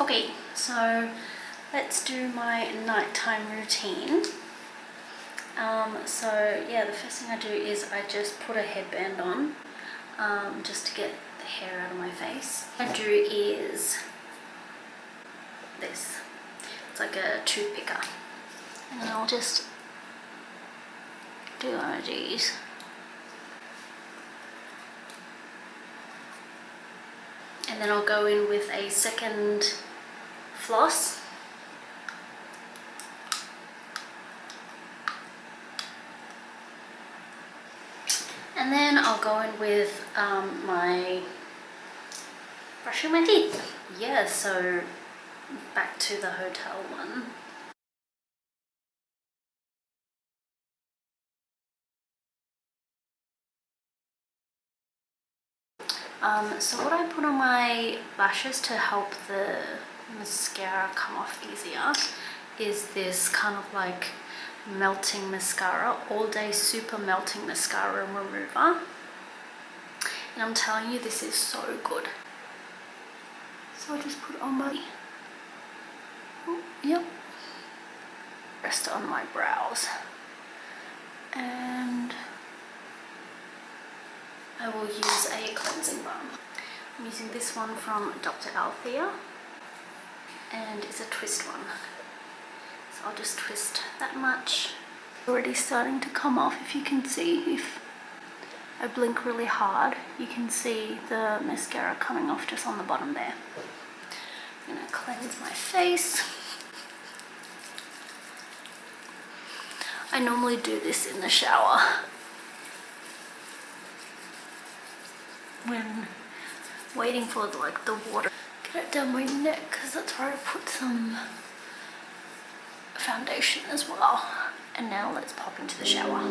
Okay, so let's do my nighttime routine. So yeah, the first thing I do is I just put a headband on, just to get the hair out of my face. What I do is this. It's like a toothpicker. And then I'll just do one of these. And then I'll go in with a second floss. And then I'll go in with my brushing my teeth. Yeah, so back to the hotel one. So what I put on my lashes to help the mascara come off easier is this kind of like melting mascara, all day super melting mascara remover. And I'm telling you, this is so good. So I just put it on my, yep, rest on my brows. And I will use a cleansing balm. I'm using this one from Dr.Althea, and it's a twist one. So I'll just twist that much. Already starting to come off. If you can see, if I blink really hard, you can see the mascara coming off just on the bottom there. I'm gonna cleanse my face. I normally do this in the shower when waiting for like the water. Get it down my neck because that's where I put some foundation as well. And now let's pop into the shower.